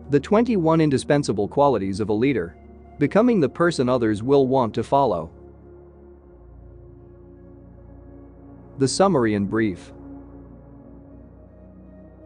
The 21 Indispensable Qualities of a Leader. Becoming the person others will want to follow. The summary in brief.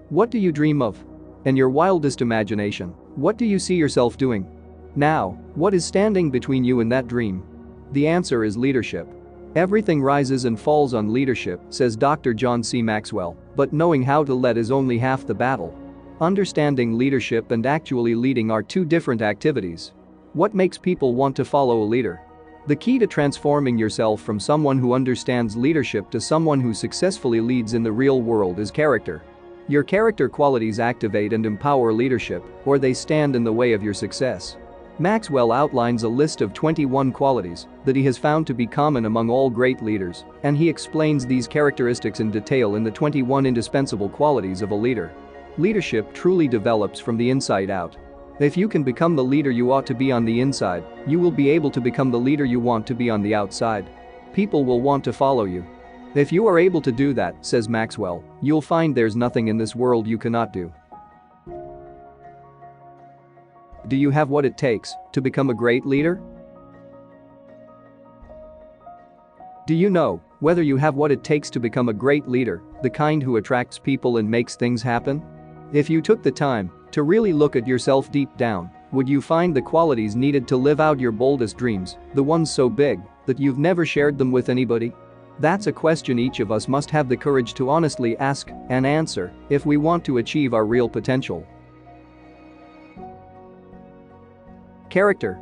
What do you dream of? In your wildest imagination, what do you see yourself doing? Now, what is standing between you and that dream? The answer is leadership. Everything rises and falls on leadership, says Dr. John Maxwell, but knowing how to lead is only half the battle. Understanding leadership and actually leading are two different activities. What makes people want to follow a leader? The key to transforming yourself from someone who understands leadership to someone who successfully leads in the real world is character. Your character qualities activate and empower leadership, or they stand in the way of your success. Maxwell outlines a list of 21 qualities that he has found to be common among all great leaders, and he explains these characteristics in detail in the 21 Indispensable Qualities of a Leader. Leadership truly develops from the inside out. If you can become the leader you ought to be on the inside, you will be able to become the leader you want to be on the outside. People will want to follow you. If you are able to do that, says Maxwell, you'll find there's nothing in this world you cannot do. Do you have what it takes to become a great leader? Do you know whether you have what it takes to become a great leader, the kind who attracts people and makes things happen? If you took the time to really look at yourself deep down, would you find the qualities needed to live out your boldest dreams, the ones so big that you've never shared them with anybody? That's a question each of us must have the courage to honestly ask and answer if we want to achieve our real potential. Character.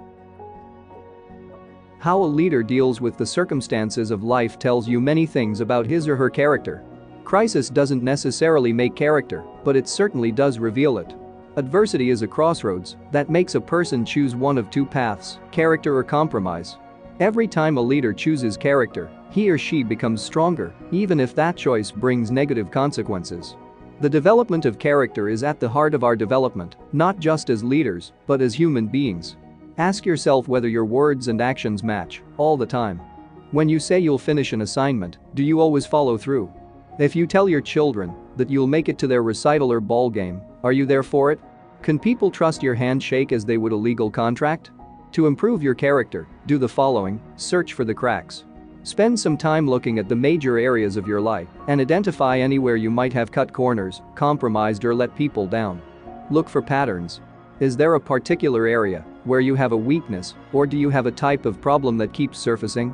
How a leader deals with the circumstances of life tells you many things about his or her character. Crisis doesn't necessarily make character, but it certainly does reveal it. Adversity is a crossroads that makes a person choose one of two paths, character or compromise. Every time a leader chooses character, he or she becomes stronger, even if that choice brings negative consequences. The development of character is at the heart of our development, not just as leaders, but as human beings. Ask yourself whether your words and actions match all the time. When you say you'll finish an assignment, do you always follow through? If you tell your children that you'll make it to their recital or ball game, are you there for it? Can people trust your handshake as they would a legal contract? To improve your character, do the following: search for the cracks. Spend some time looking at the major areas of your life and identify anywhere you might have cut corners, compromised or let people down. Look for patterns. Is there a particular area where you have a weakness, or do you have a type of problem that keeps surfacing?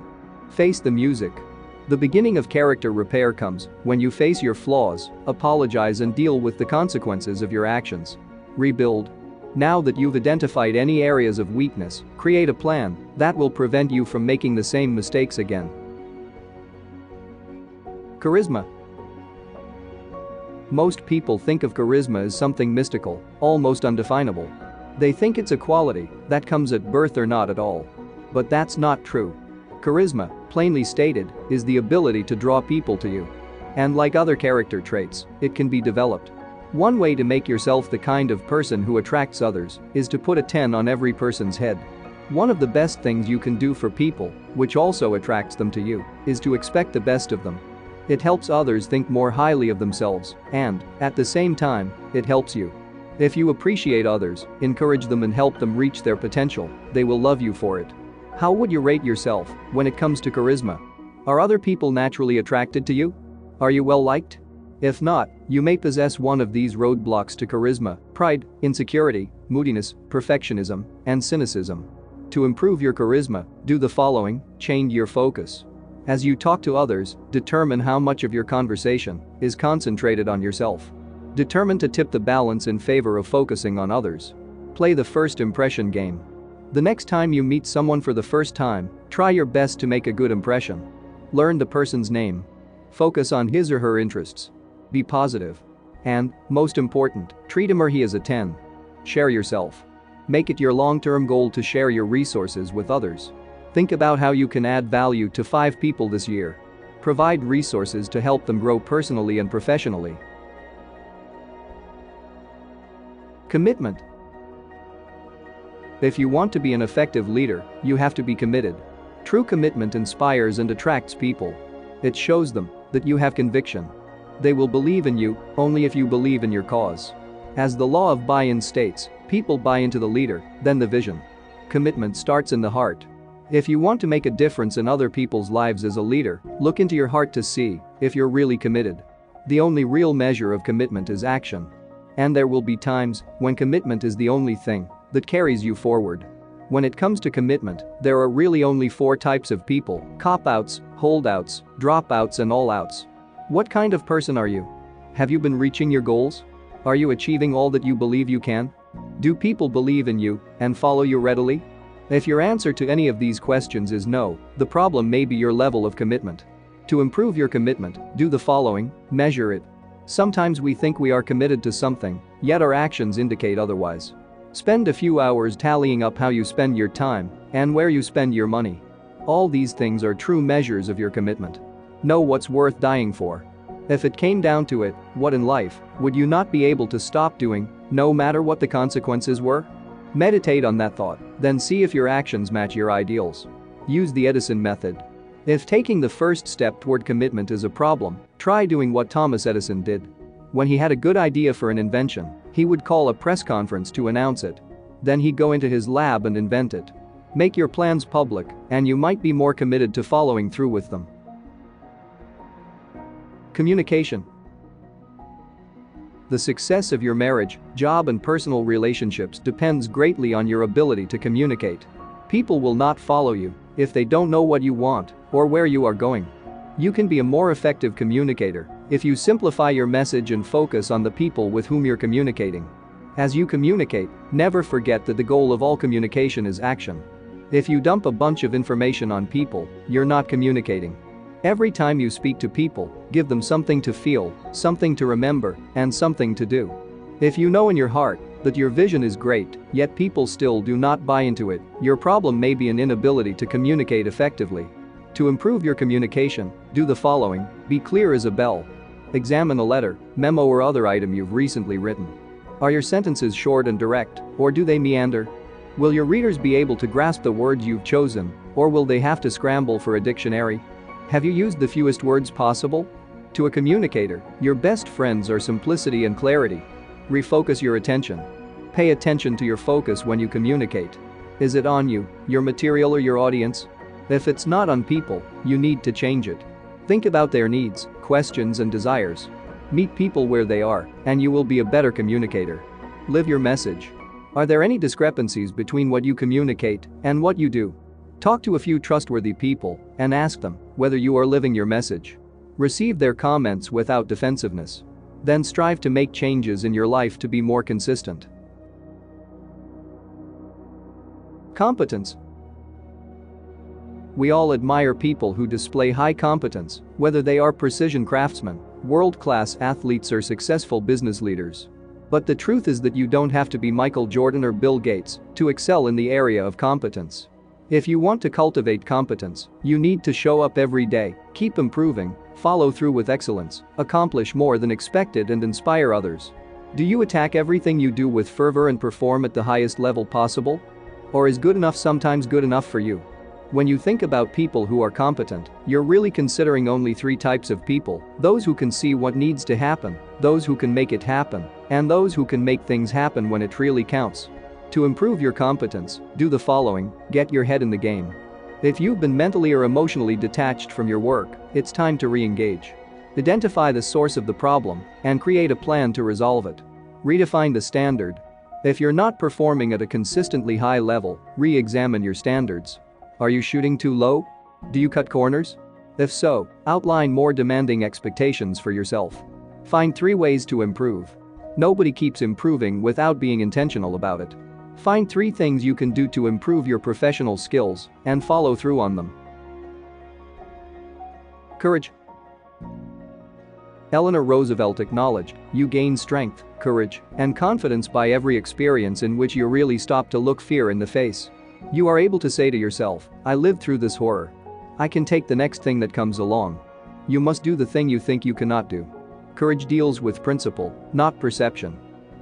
Face the music. The beginning of character repair comes when you face your flaws, apologize and deal with the consequences of your actions. Rebuild. Now that you've identified any areas of weakness, create a plan that will prevent you from making the same mistakes again. Charisma. Most people think of charisma as something mystical, almost undefinable. They think it's a quality that comes at birth or not at all. But that's not true. Charisma, plainly stated, is the ability to draw people to you. And like other character traits, it can be developed. One way to make yourself the kind of person who attracts others is to put a 10 on every person's head. One of the best things you can do for people, which also attracts them to you, is to expect the best of them. It helps others think more highly of themselves, and, at the same time, it helps you. If you appreciate others, encourage them and help them reach their potential, they will love you for it. How would you rate yourself when it comes to charisma? Are other people naturally attracted to you? Are you well liked? If not, you may possess one of these roadblocks to charisma: pride, insecurity, moodiness, perfectionism, and cynicism. To improve your charisma, do the following: change your focus. As you talk to others, determine how much of your conversation is concentrated on yourself. Determine to tip the balance in favor of focusing on others. Play the first impression game. The next time you meet someone for the first time, try your best to make a good impression. Learn the person's name. Focus on his or her interests. Be positive. And, most important, treat him or he as a 10. Share yourself. Make it your long-term goal to share your resources with others. Think about how you can add value to 5 people this year. Provide resources to help them grow personally and professionally. Commitment. If you want to be an effective leader, you have to be committed. True commitment inspires and attracts people. It shows them that you have conviction. They will believe in you only if you believe in your cause. As the law of buy-in states, People buy into the leader, then the vision. Commitment starts in the heart. If you want to make a difference in other people's lives as a leader, look into your heart to see if you're really committed. The only real measure of commitment is action. And there will be times when commitment is the only thing that carries you forward. When it comes to commitment, there are really only 4 types of people: cop-outs, holdouts, dropouts and all-outs. What kind of person are you? Have you been reaching your goals? Are you achieving all that you believe you can? Do people believe in you and follow you readily? If your answer to any of these questions is no, the problem may be your level of commitment. To improve your commitment, do the following: measure it. Sometimes we think we are committed to something, yet our actions indicate otherwise. Spend a few hours tallying up how you spend your time and where you spend your money. All these things are true measures of your commitment. Know what's worth dying for. If it came down to it, what in life would you not be able to stop doing, no matter what the consequences were? Meditate on that thought, then see if your actions match your ideals. Use the Edison Method. If taking the first step toward commitment is a problem, try doing what Thomas Edison did. When he had a good idea for an invention, he would call a press conference to announce it. Then he'd go into his lab and invent it. Make your plans public, and you might be more committed to following through with them. Communication. The success of your marriage, job and personal relationships depends greatly on your ability to communicate. People will not follow you if they don't know what you want or where you are going. You can be a more effective communicator if you simplify your message and focus on the people with whom you're communicating. As you communicate, never forget that the goal of all communication is action. If you dump a bunch of information on people, you're not communicating. Every time you speak to people, give them something to feel, something to remember, and something to do. If you know in your heart that your vision is great, yet people still do not buy into it, your problem may be an inability to communicate effectively. To improve your communication, do the following: be clear as a bell. Examine a letter, memo or other item you've recently written. Are your sentences short and direct, or do they meander? Will your readers be able to grasp the words you've chosen, or will they have to scramble for a dictionary? Have you used the fewest words possible? To a communicator, your best friends are simplicity and clarity. Refocus your attention. Pay attention to your focus when you communicate. Is it on you, your material or your audience? If it's not on people, you need to change it. Think about their needs, questions and desires. Meet people where they are, and you will be a better communicator. Live your message. Are there any discrepancies between what you communicate and what you do? Talk to a few trustworthy people and ask them whether you are living your message. Receive their comments without defensiveness. Then strive to make changes in your life to be more consistent. Competence. We all admire people who display high competence, whether they are precision craftsmen, world-class athletes or successful business leaders. But the truth is that you don't have to be Michael Jordan or Bill Gates to excel in the area of competence. If you want to cultivate competence, you need to show up every day, keep improving, follow through with excellence, accomplish more than expected and inspire others. Do you attack everything you do with fervor and perform at the highest level possible? Or is good enough sometimes good enough for you? When you think about people who are competent, you're really considering only 3 types of people: those who can see what needs to happen, those who can make it happen, and those who can make things happen when it really counts. To improve your competence, do the following: get your head in the game. If you've been mentally or emotionally detached from your work, it's time to re-engage. Identify the source of the problem and create a plan to resolve it. Redefine the standard. If you're not performing at a consistently high level, re-examine your standards. Are you shooting too low? Do you cut corners? If so, outline more demanding expectations for yourself. Find 3 ways to improve. Nobody keeps improving without being intentional about it. Find 3 things you can do to improve your professional skills and follow through on them. Courage. Eleanor Roosevelt acknowledged, "You gain strength, courage, and confidence by every experience in which you really stop to look fear in the face." You are able to say to yourself, "I lived through this horror. I can take the next thing that comes along." You must do the thing you think you cannot do. Courage deals with principle, not perception.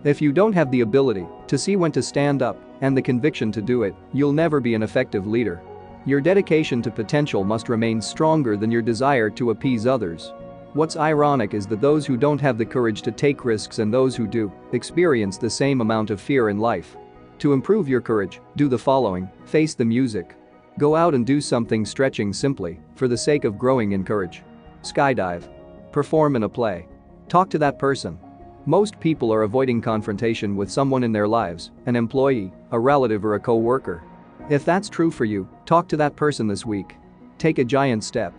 If you don't have the ability to see when to stand up and the conviction to do it, you'll never be an effective leader. Your dedication to potential must remain stronger than your desire to appease others. What's ironic is that those who don't have the courage to take risks and those who do experience the same amount of fear in life. To improve your courage, do the following: face the music. Go out and do something stretching simply for the sake of growing in courage. Skydive. Perform in a play. Talk to that person. Most people are avoiding confrontation with someone in their lives, an employee, a relative, or a co-worker. If that's true for you, talk to that person this week. Take a giant step.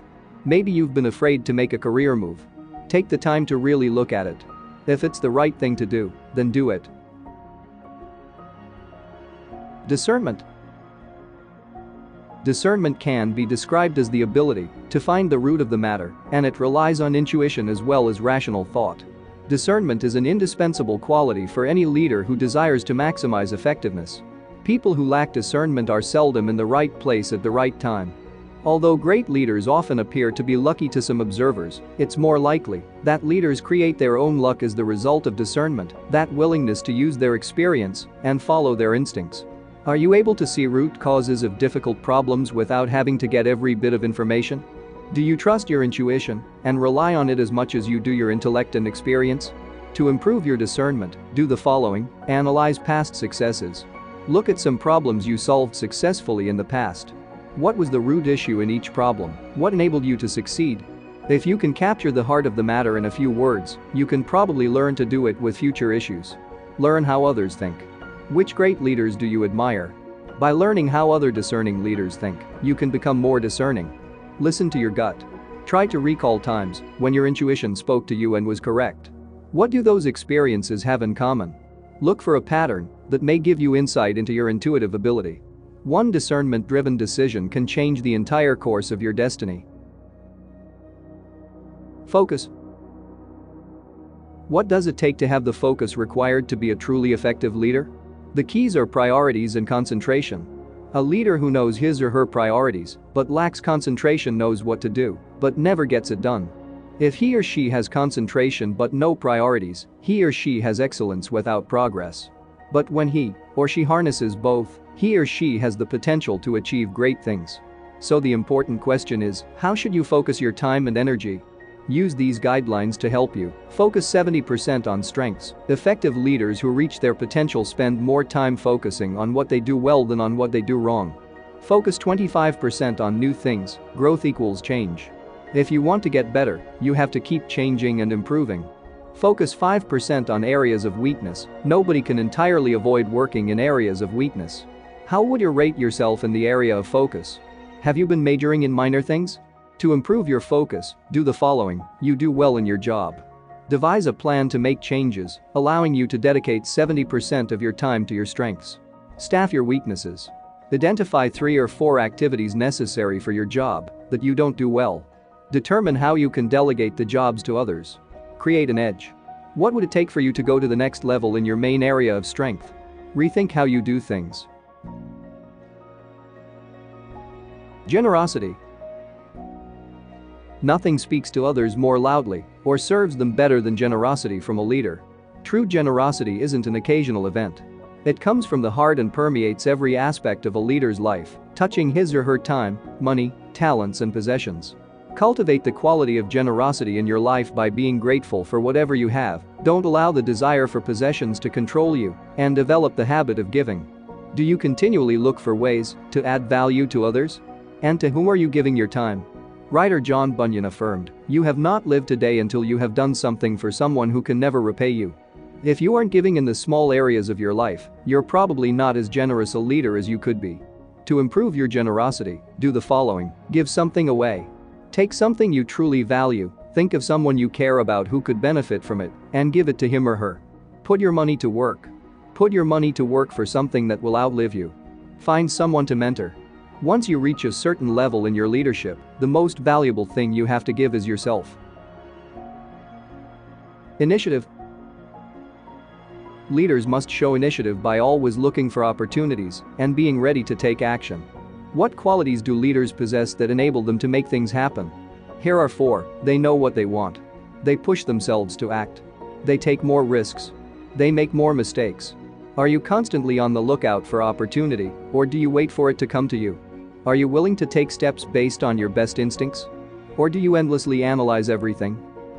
Maybe you've been afraid to make a career move. Take the time to really look at it. If it's the right thing to do, then do it. Discernment. Discernment can be described as the ability to find the root of the matter, and it relies on intuition as well as rational thought. Discernment is an indispensable quality for any leader who desires to maximize effectiveness. People who lack discernment are seldom in the right place at the right time. Although great leaders often appear to be lucky to some observers, it's more likely that leaders create their own luck as the result of discernment, that willingness to use their experience and follow their instincts. Are you able to see root causes of difficult problems without having to get every bit of information? Do you trust your intuition and rely on it as much as you do your intellect and experience? To improve your discernment, do the following: analyze past successes. Look at some problems you solved successfully in the past. What was the root issue in each problem? What enabled you to succeed? If you can capture the heart of the matter in a few words, you can probably learn to do it with future issues. Learn how others think. Which great leaders do you admire? By learning how other discerning leaders think, you can become more discerning. Listen to your gut. Try to recall times when your intuition spoke to you and was correct. What do those experiences have in common? Look for a pattern that may give you insight into your intuitive ability. One discernment-driven decision can change the entire course of your destiny. Focus. What does it take to have the focus required to be a truly effective leader? The keys are priorities and concentration. A leader who knows his or her priorities but lacks concentration knows what to do, but never gets it done. If he or she has concentration but no priorities, he or she has excellence without progress. But when he or she harnesses both, he or she has the potential to achieve great things. So the important question is, how should you focus your time and energy? Use these guidelines to help you. Focus 70% on strengths. Effective leaders who reach their potential spend more time focusing on what they do well than on what they do wrong. Focus 25% on new things. Growth equals change. If you want to get better, you have to keep changing and improving. Focus 5% on areas of weakness. Nobody can entirely avoid working in areas of weakness. How would you rate yourself in the area of focus? Have you been majoring in minor things? To improve your focus, do the following: you do well in your job. Devise a plan to make changes, allowing you to dedicate 70% of your time to your strengths. Staff your weaknesses. Identify 3 or 4 activities necessary for your job that you don't do well. Determine how you can delegate the jobs to others. Create an edge. What would it take for you to go to the next level in your main area of strength? Rethink how you do things. Generosity. Nothing speaks to others more loudly or serves them better than generosity from a leader. True generosity isn't an occasional event. It comes from the heart and permeates every aspect of a leader's life, touching his or her time, money, talents, and possessions. Cultivate the quality of generosity in your life by being grateful for whatever you have. Don't allow the desire for possessions to control you, and develop the habit of giving. Do you continually look for ways to add value to others? And to whom are you giving your time? Writer John Bunyan affirmed, "You have not lived today until you have done something for someone who can never repay you." If you aren't giving in the small areas of your life, you're probably not as generous a leader as you could be. To improve your generosity, do the following: give something away. Take something you truly value, think of someone you care about who could benefit from it, and give it to him or her. Put your money to work. Put your money to work for something that will outlive you. Find someone to mentor. Once you reach a certain level in your leadership, the most valuable thing you have to give is yourself. Initiative. Leaders must show initiative by always looking for opportunities and being ready to take action. What qualities do leaders possess that enable them to make things happen? Here are 4. They know what they want. They push themselves to act. They take more risks. They make more mistakes. Are you constantly on the lookout for opportunity, or do you wait for it to come to you? Are you willing to take steps based on your best instincts? Or do you endlessly analyze everything?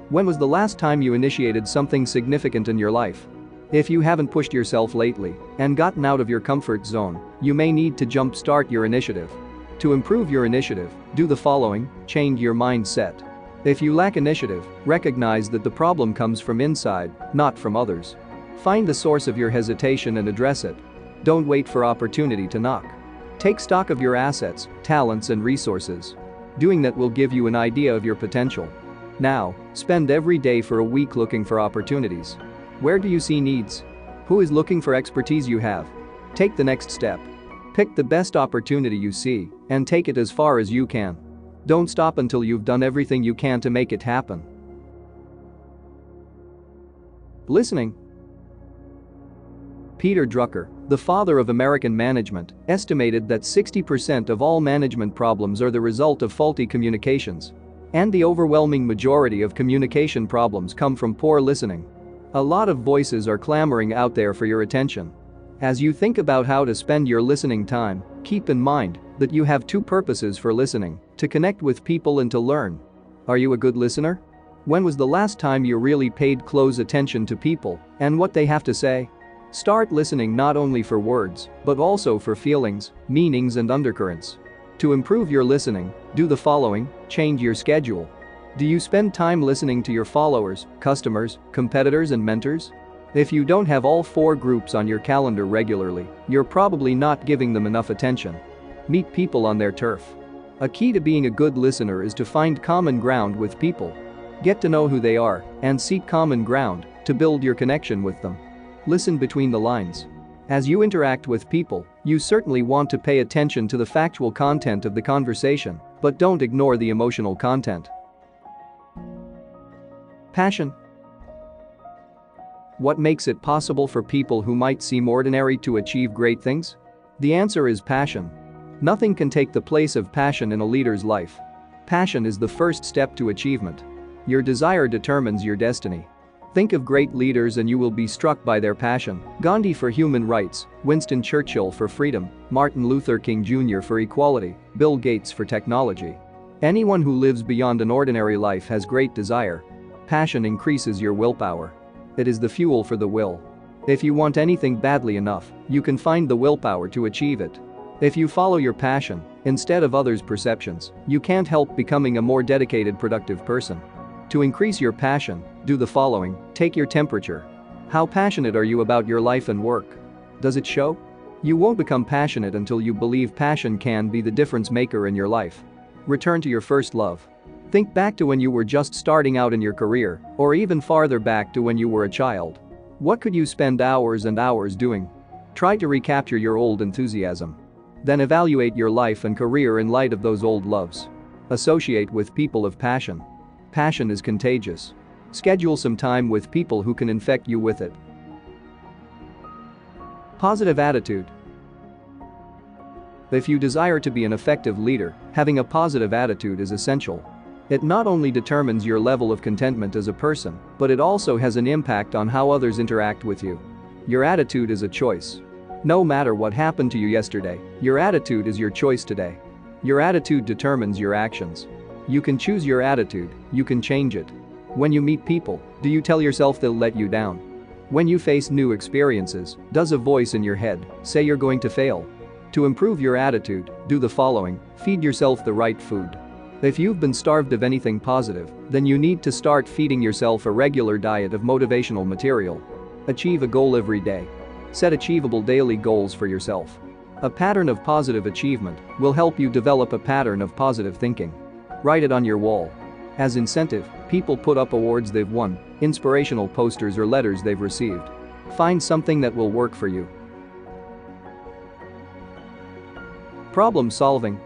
When was the last time you initiated something significant in your life? If you haven't pushed yourself lately and gotten out of your comfort zone, you may need to jumpstart your initiative. To improve your initiative, do the following: change your mindset. If you lack initiative, recognize that the problem comes from inside, not from others. Find the source of your hesitation and address it. Don't wait for opportunity to knock. Take stock of your assets, talents, and resources. Doing that will give you an idea of your potential. Now, spend every day for a week looking for opportunities. Where do you see needs? Who is looking for expertise you have? Take the next step. Pick the best opportunity you see and take it as far as you can. Don't stop until you've done everything you can to make it happen. Listening. Peter Drucker, the father of American management, estimated that 60% of all management problems are the result of faulty communications. And the overwhelming majority of communication problems come from poor listening. A lot of voices are clamoring out there for your attention. As you think about how to spend your listening time, keep in mind that you have two purposes for listening: to connect with people and to learn. Are you a good listener? When was the last time you really paid close attention to people and what they have to say? Start listening not only for words, but also for feelings, meanings, and undercurrents. To improve your listening, do the following: change your schedule. Do you spend time listening to your followers, customers, competitors, and mentors? If you don't have all four groups on your calendar regularly, you're probably not giving them enough attention. Meet people on their turf. A key to being a good listener is to find common ground with people. Get to know who they are and seek common ground to build your connection with them. Listen between the lines. As you interact with people, you certainly want to pay attention to the factual content of the conversation, but don't ignore the emotional content. Passion. What makes it possible for people who might seem ordinary to achieve great things? The answer is passion. Nothing can take the place of passion in a leader's life. Passion is the first step to achievement. Your desire determines your destiny. Think of great leaders and you will be struck by their passion. Gandhi for human rights, Winston Churchill for freedom, Martin Luther King Jr. for equality, Bill Gates for technology. Anyone who lives beyond an ordinary life has great desire. Passion increases your willpower. It is the fuel for the will. If you want anything badly enough, you can find the willpower to achieve it. If you follow your passion instead of others' perceptions, you can't help becoming a more dedicated, productive person. To increase your passion, do the following: take your temperature. How passionate are you about your life and work? Does it show? You won't become passionate until you believe passion can be the difference maker in your life. Return to your first love. Think back to when you were just starting out in your career, or even farther back to when you were a child. What could you spend hours and hours doing? Try to recapture your old enthusiasm. Then evaluate your life and career in light of those old loves. Associate with people of passion. Passion is contagious. Schedule some time with people who can infect you with it. Positive attitude. If you desire to be an effective leader, having a positive attitude is essential. It not only determines your level of contentment as a person, but it also has an impact on how others interact with you. Your attitude is a choice. No matter what happened to you yesterday, your attitude is your choice today. Your attitude determines your actions. You can choose your attitude, you can change it. When you meet people, do you tell yourself they'll let you down? When you face new experiences, does a voice in your head say you're going to fail? To improve your attitude, do the following: feed yourself the right food. If you've been starved of anything positive, then you need to start feeding yourself a regular diet of motivational material. Achieve a goal every day. Set achievable daily goals for yourself. A pattern of positive achievement will help you develop a pattern of positive thinking. Write it on your wall. As incentive, people put up awards they've won, inspirational posters or letters they've received. Find something that will work for you. Problem solving.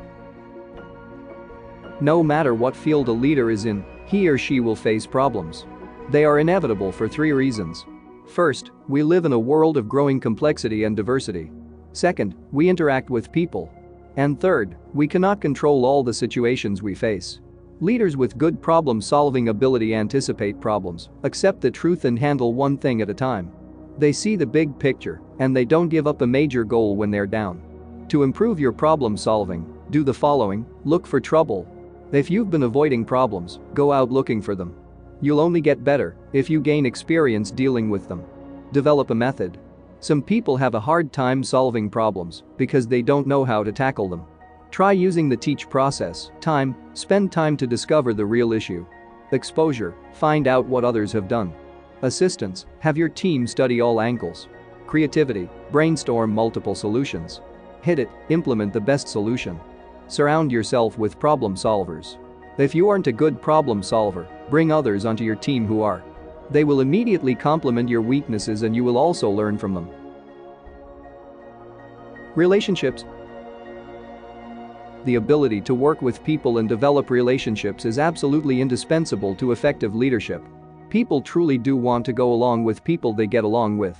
No matter what field a leader is in, he or she will face problems. They are inevitable for three reasons. First, we live in a world of growing complexity and diversity. Second, we interact with people. And third, we cannot control all the situations we face. Leaders with good problem-solving ability anticipate problems, accept the truth, and handle one thing at a time. They see the big picture, and they don't give up a major goal when they're down. To improve your problem solving, do the following: look for trouble. If you've been avoiding problems, go out looking for them. You'll only get better if you gain experience dealing with them. Develop a method. Some people have a hard time solving problems because they don't know how to tackle them. Try using the teach process. Time, spend time to discover the real issue. Exposure, find out what others have done. Assistance, have your team study all angles. Creativity, brainstorm multiple solutions. Hit it, implement the best solution. Surround yourself with problem solvers. If you aren't a good problem solver, bring others onto your team who are. They will immediately complement your weaknesses and you will also learn from them. Relationships. The ability to work with people and develop relationships is absolutely indispensable to effective leadership. People truly do want to go along with people they get along with.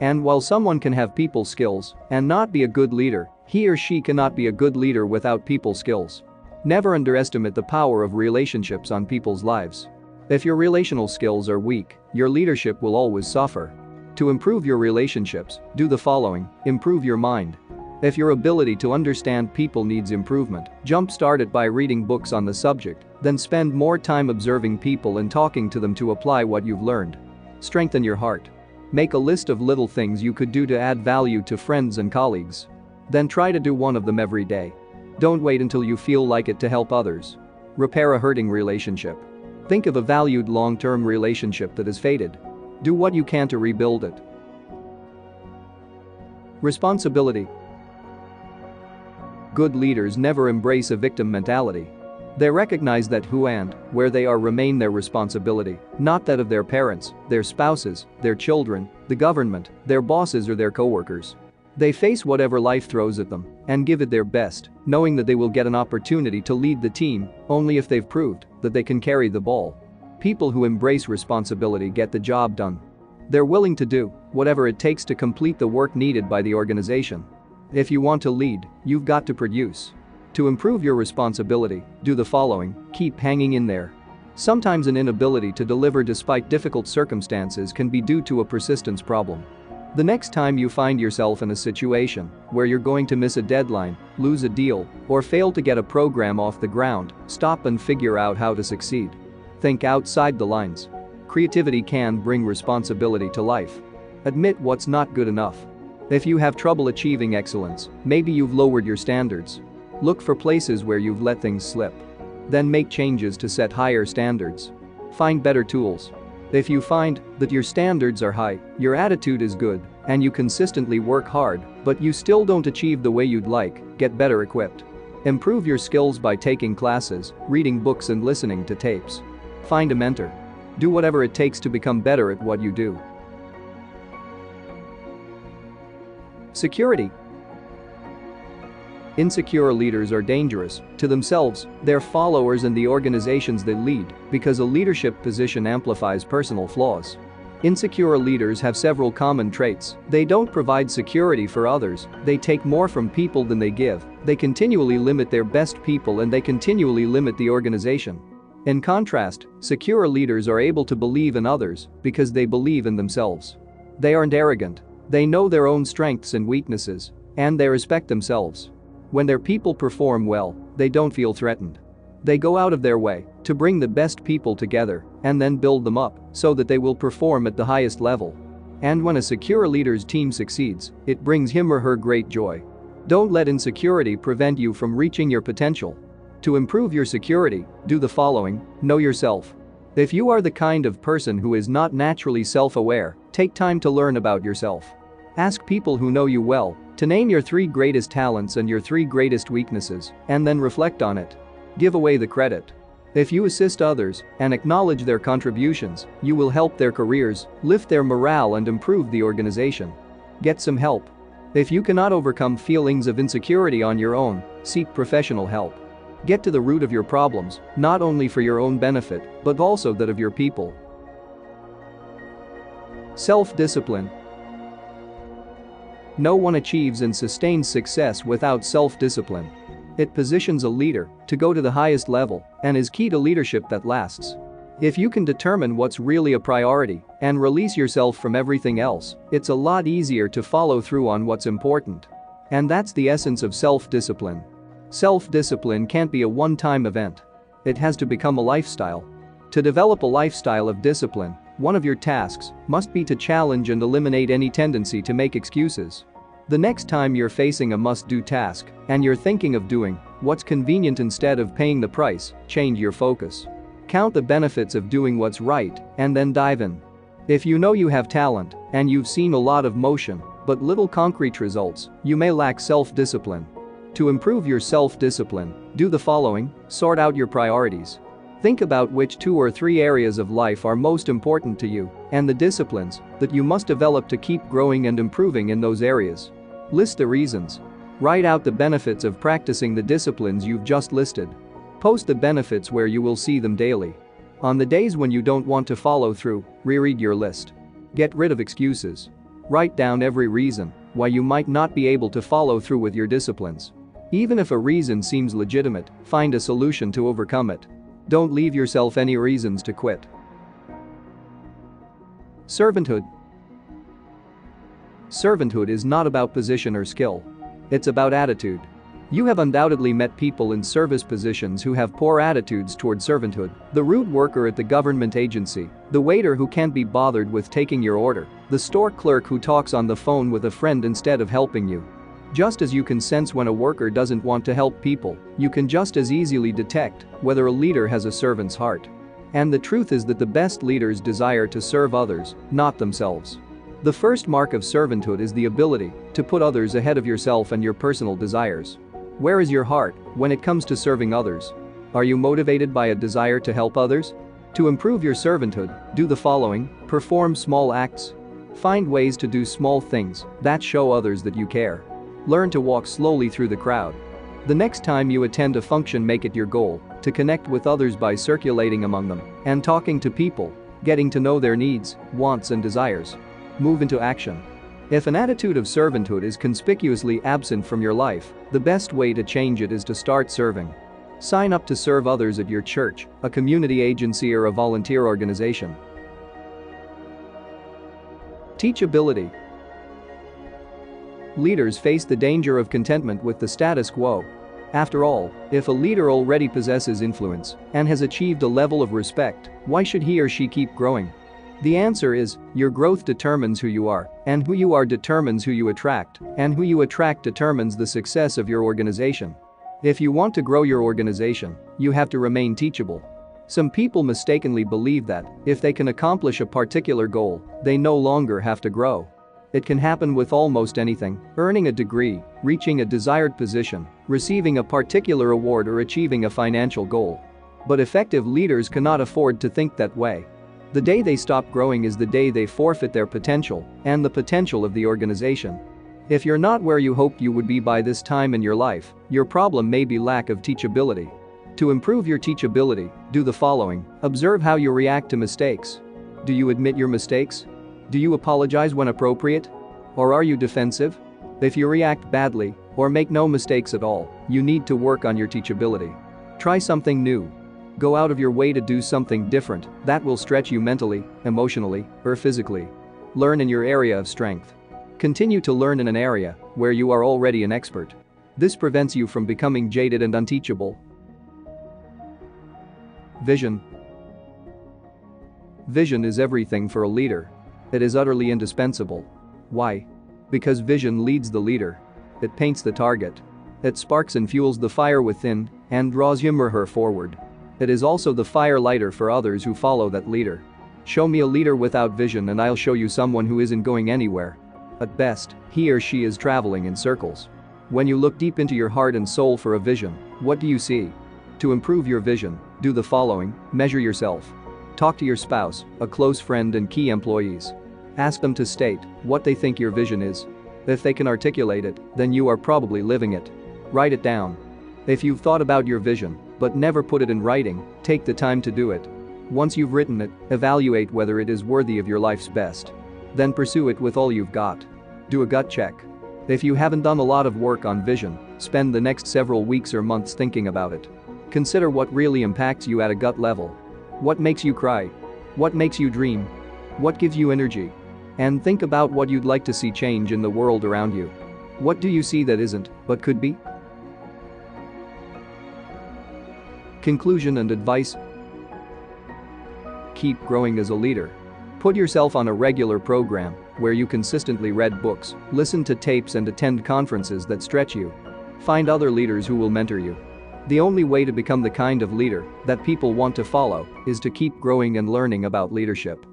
And while someone can have people skills and not be a good leader, he or she cannot be a good leader without people skills. Never underestimate the power of relationships on people's lives. If your relational skills are weak, your leadership will always suffer. To improve your relationships, do the following: improve your mind. If your ability to understand people needs improvement, jumpstart it by reading books on the subject, then spend more time observing people and talking to them to apply what you've learned. Strengthen your heart. Make a list of little things you could do to add value to friends and colleagues. Then try to do one of them every day. Don't wait until you feel like it to help others. Repair a hurting relationship. Think of a valued long-term relationship that has faded. Do what you can to rebuild it. Responsibility. Good leaders never embrace a victim mentality. They recognize that who and where they are remain their responsibility, not that of their parents, their spouses, their children, the government, their bosses or their coworkers. They face whatever life throws at them and give it their best, knowing that they will get an opportunity to lead the team only if they've proved that they can carry the ball. People who embrace responsibility get the job done. They're willing to do whatever it takes to complete the work needed by the organization. If you want to lead, you've got to produce. To improve your responsibility, do the following: keep hanging in there. Sometimes an inability to deliver despite difficult circumstances can be due to a persistence problem. The next time you find yourself in a situation where you're going to miss a deadline, lose a deal, or fail to get a program off the ground, stop and figure out how to succeed. Think outside the lines. Creativity can bring responsibility to life. Admit what's not good enough. If you have trouble achieving excellence, maybe you've lowered your standards. Look for places where you've let things slip. Then make changes to set higher standards. Find better tools. If you find that your standards are high, your attitude is good, and you consistently work hard, but you still don't achieve the way you'd like, get better equipped. Improve your skills by taking classes, reading books and listening to tapes. Find a mentor. Do whatever it takes to become better at what you do. Security. Insecure leaders are dangerous to themselves, their followers and the organizations they lead because a leadership position amplifies personal flaws. Insecure leaders have several common traits. They don't provide security for others, they take more from people than they give, they continually limit their best people and they continually limit the organization. In contrast, secure leaders are able to believe in others because they believe in themselves. They aren't arrogant, they know their own strengths and weaknesses, and they respect themselves. When their people perform well, they don't feel threatened. They go out of their way to bring the best people together and then build them up so that they will perform at the highest level. And when a secure leader's team succeeds, it brings him or her great joy. Don't let insecurity prevent you from reaching your potential. To improve your security, do the following: know yourself. If you are the kind of person who is not naturally self-aware, take time to learn about yourself. Ask people who know you well to name your 3 greatest talents and your 3 greatest weaknesses, and then reflect on it. Give away the credit. If you assist others and acknowledge their contributions, you will help their careers, lift their morale and improve the organization. Get some help. If you cannot overcome feelings of insecurity on your own, seek professional help. Get to the root of your problems, not only for your own benefit, but also that of your people. Self-discipline. No one achieves and sustains success without self-discipline. It positions a leader to go to the highest level and is key to leadership that lasts. If you can determine what's really a priority and release yourself from everything else, it's a lot easier to follow through on what's important. And that's the essence of self-discipline. Self-discipline can't be a one-time event. It has to become a lifestyle. To develop a lifestyle of discipline, one of your tasks must be to challenge and eliminate any tendency to make excuses. The next time you're facing a must-do task and you're thinking of doing what's convenient instead of paying the price, change your focus. Count the benefits of doing what's right and then dive in. If you know you have talent and you've seen a lot of motion but little concrete results, you may lack self-discipline. To improve your self-discipline, do the following: sort out your priorities. Think about which 2 or 3 areas of life are most important to you and the disciplines that you must develop to keep growing and improving in those areas. List the reasons. Write out the benefits of practicing the disciplines you've just listed. Post the benefits where you will see them daily. On the days when you don't want to follow through, reread your list. Get rid of excuses. Write down every reason why you might not be able to follow through with your disciplines. Even if a reason seems legitimate, find a solution to overcome it. Don't leave yourself any reasons to quit. Servanthood. Servanthood is not about position or skill. It's about attitude. You have undoubtedly met people in service positions who have poor attitudes toward servanthood. The rude worker at the government agency, the waiter who can't be bothered with taking your order, the store clerk who talks on the phone with a friend instead of helping you. Just as you can sense when a worker doesn't want to help people, you can just as easily detect whether a leader has a servant's heart. And the truth is that the best leaders desire to serve others, not themselves. The first mark of servanthood is the ability to put others ahead of yourself and your personal desires. Where is your heart when it comes to serving others? Are you motivated by a desire to help others? To improve your servanthood, do the following: perform small acts. Find ways to do small things that show others that you care. Learn to walk slowly through the crowd. The next time you attend a function, make it your goal to connect with others by circulating among them and talking to people, getting to know their needs, wants and desires. Move into action. If an attitude of servanthood is conspicuously absent from your life, the best way to change it is to start serving. Sign up to serve others at your church, a community agency or a volunteer organization. Teachability. Leaders face the danger of contentment with the status quo. After all, if a leader already possesses influence and has achieved a level of respect, why should he or she keep growing? The answer is, your growth determines who you are, and who you are determines who you attract, and who you attract determines the success of your organization. If you want to grow your organization, you have to remain teachable. Some people mistakenly believe that if they can accomplish a particular goal, they no longer have to grow. It can happen with almost anything: earning a degree, reaching a desired position, receiving a particular award or achieving a financial goal. But effective leaders cannot afford to think that way. The day they stop growing is the day they forfeit their potential and the potential of the organization. If you're not where you hoped you would be by this time in your life, your problem may be lack of teachability. To improve your teachability, do the following: observe how you react to mistakes. Do you admit your mistakes? Do you apologize when appropriate? Or are you defensive? If you react badly or make no mistakes at all, you need to work on your teachability. Try something new. Go out of your way to do something different that will stretch you mentally, emotionally, or physically. Learn in your area of strength. Continue to learn in an area where you are already an expert. This prevents you from becoming jaded and unteachable. Vision. Vision is everything for a leader. It is utterly indispensable. Why? Because vision leads the leader. It paints the target. It sparks and fuels the fire within and draws him or her forward. It is also the fire lighter for others who follow that leader. Show me a leader without vision and I'll show you someone who isn't going anywhere. At best, he or she is traveling in circles. When you look deep into your heart and soul for a vision, what do you see? To improve your vision, do the following: measure yourself. Talk to your spouse, a close friend and key employees. Ask them to state what they think your vision is. If they can articulate it, then you are probably living it. Write it down. If you've thought about your vision but never put it in writing, take the time to do it. Once you've written it, evaluate whether it is worthy of your life's best. Then pursue it with all you've got. Do a gut check. If you haven't done a lot of work on vision, spend the next several weeks or months thinking about it. Consider what really impacts you at a gut level. What makes you cry? What makes you dream? What gives you energy? And think about what you'd like to see change in the world around you. What do you see that isn't, but could be? Conclusion and advice. keep growing as a leader. Put yourself on a regular program where you consistently read books, listen to tapes and attend conferences that stretch you. Find other leaders who will mentor you. The only way to become the kind of leader that people want to follow is to keep growing and learning about leadership.